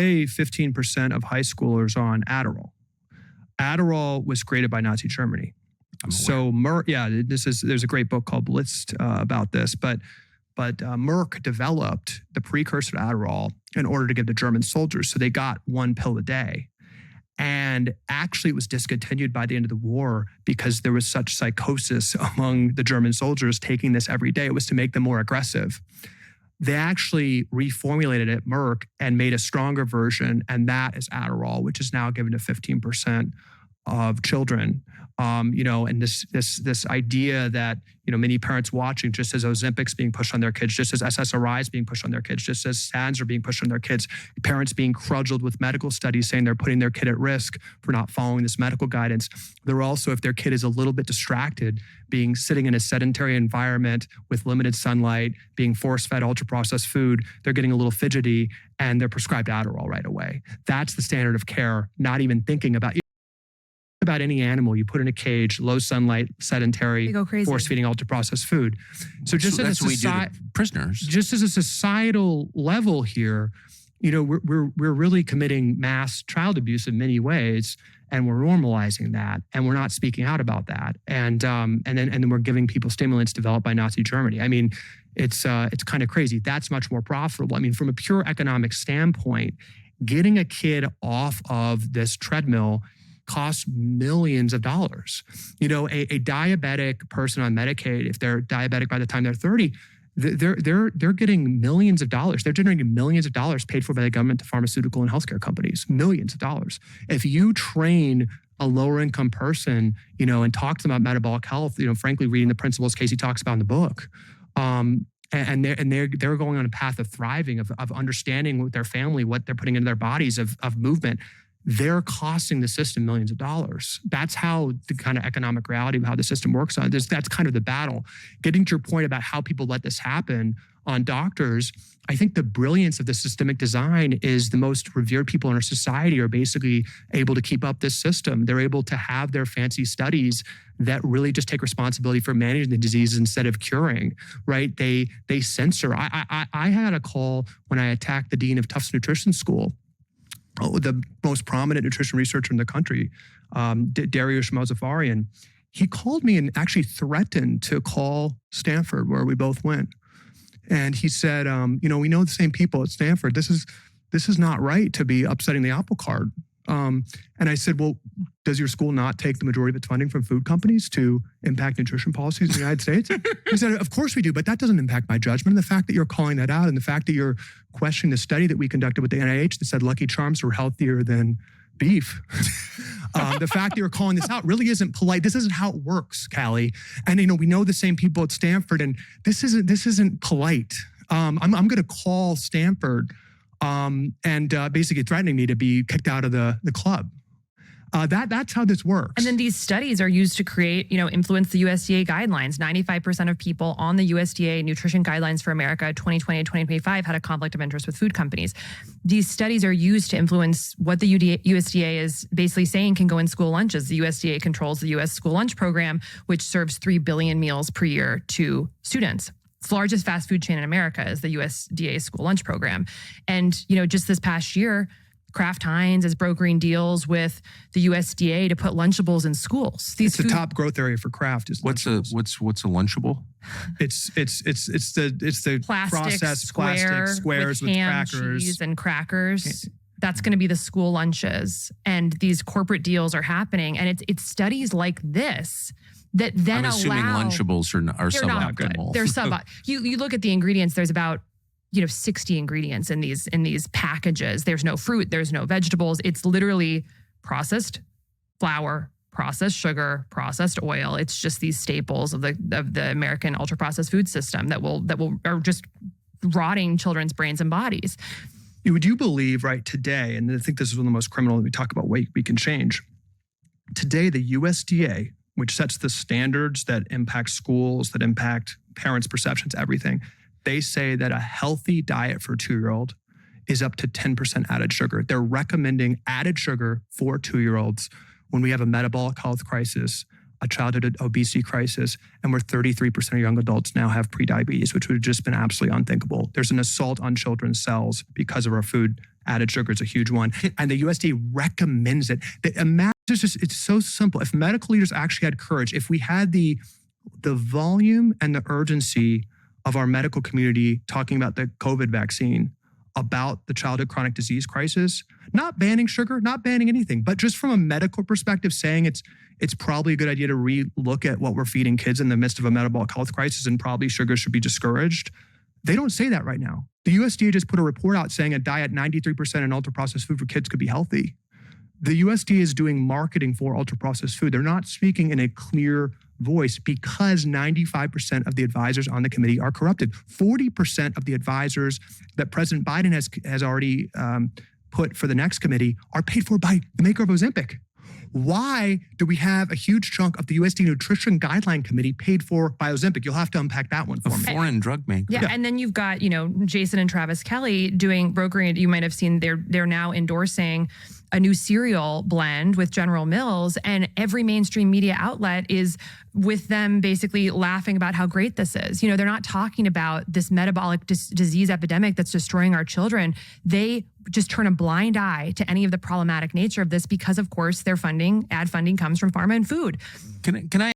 today 15% of high schoolers are on Adderall. Adderall was created by Nazi Germany. So there's a great book called Blitzed about this, but Merck developed the precursor to Adderall in order to give to German soldiers. So they got one pill a day. And actually it was discontinued by the end of the war because there was such psychosis among the German soldiers taking this every day. It was to make them more aggressive. They actually reformulated it at Merck and made a stronger version, and that is Adderall, which is now given to 15% of children. And this idea that, many parents watching, just as Ozempic's being pushed on their kids, just as SSRI is being pushed on their kids, just as SADs are being pushed on their kids, parents being cudgeled with medical studies saying they're putting their kid at risk for not following this medical guidance. They're also, if their kid is a little bit distracted, sitting in a sedentary environment with limited sunlight, being force-fed ultra-processed food, they're getting a little fidgety and they're prescribed Adderall right away. That's the standard of care, not even thinking about any animal you put in a cage, low sunlight, sedentary, force feeding ultra processed food. So just as prisoners, just as a societal level here, we're really committing mass child abuse in many ways, and we're normalizing that, and we're not speaking out about that, and then we're giving people stimulants developed by Nazi Germany. I mean, it's kind of crazy. That's much more profitable. I mean, from a pure economic standpoint, getting a kid off of this treadmill costs millions of dollars. A diabetic person on Medicaid, if they're diabetic by the time they're 30, they're getting millions of dollars. They're generating millions of dollars paid for by the government to pharmaceutical and healthcare companies, millions of dollars. If you train a lower income person, and talk to them about metabolic health, frankly, reading the principles Casey talks about in the book, and they're going on a path of thriving, of understanding with their family, what they're putting into their bodies, of movement, they're costing the system millions of dollars. That's how the kind of economic reality of how the system works on. That's kind of the battle. Getting to your point about how people let this happen on doctors, I think the brilliance of the systemic design is the most revered people in our society are basically able to keep up this system. They're able to have their fancy studies that really just take responsibility for managing the disease instead of curing, right? They censor. I had a call when I attacked the dean of Tufts Nutrition School, the most prominent nutrition researcher in the country, Dariush Mozaffarian. He called me and actually threatened to call Stanford, where we both went. And he said, we know the same people at Stanford. This is not right to be upsetting the apple cart. And I said, well, does your school not take the majority of its funding from food companies to impact nutrition policies in the United States? He said, of course we do, but that doesn't impact my judgment. And the fact that you're calling that out and the fact that you're questioning the study that we conducted with the NIH that said Lucky Charms were healthier than beef. The fact that you're calling this out really isn't polite. This isn't how it works, Callie. And we know the same people at Stanford, and this isn't polite. I'm going to call Stanford and basically threatening me to be kicked out of the club. That's how this works. And then these studies are used to create, influence the USDA guidelines. 95% of people on the USDA nutrition guidelines for America 2020 and 2025 had a conflict of interest with food companies. These studies are used to influence what the USDA is basically saying can go in school lunches. The USDA controls the U.S. school lunch program, which serves 3 billion meals per year to students. It's the largest fast food chain in America is the USDA school lunch program. And, just this past year, Kraft Heinz is brokering deals with the USDA to put Lunchables in schools. It's a top growth area for Kraft. What's a Lunchable? It's the plastic processed square plastic squares with ham, crackers, cheese, and crackers. That's going to be the school lunches, and these corporate deals are happening. And it's studies like this that then I'm assuming Lunchables are suboptimal. They're suboptimal. You look at the ingredients. There's about 60 ingredients in these packages. There's no fruit, there's no vegetables. It's literally processed flour, processed sugar, processed oil. It's just these staples of the American ultra processed food system that are just rotting children's brains and bodies. Would you believe right today, and I think this is one of the most criminal that we talk about what we can change. Today, the USDA, which sets the standards that impact schools, that impact parents' perceptions, everything, they say that a healthy diet for a 2-year-old is up to 10% added sugar. They're recommending added sugar for 2-year-olds when we have a metabolic health crisis, a childhood obesity crisis, and where 33% of young adults now have prediabetes, which would have just been absolutely unthinkable. There's an assault on children's cells because of our food Added sugar is a huge one. And the USDA recommends it. It's so simple. If medical leaders actually had courage, if we had the volume and the urgency of our medical community talking about the COVID vaccine, about the childhood chronic disease crisis, not banning sugar, not banning anything, but just from a medical perspective, saying it's probably a good idea to re-look at what we're feeding kids in the midst of a metabolic health crisis, and probably sugar should be discouraged. They don't say that right now. The USDA just put a report out saying a diet 93% in ultra-processed food for kids could be healthy. The USDA is doing marketing for ultra-processed food. They're not speaking in a clear voice because 95% of the advisors on the committee are corrupted. 40% of the advisors that President Biden has already put for the next committee are paid for by the maker of Ozempic. Why do we have a huge chunk of the USDA Nutrition Guideline Committee paid for by Ozempic? You'll have to unpack that one for me. A foreign drug maker. Yeah, and then you've got, Jason and Travis Kelly brokering. You might have seen they're now endorsing a new cereal blend with General Mills, and every mainstream media outlet is with them basically laughing about how great this is. They're not talking about this metabolic disease epidemic that's destroying our children. They just turn a blind eye to any of the problematic nature of this because, of course, their ad funding comes from pharma and food. Can I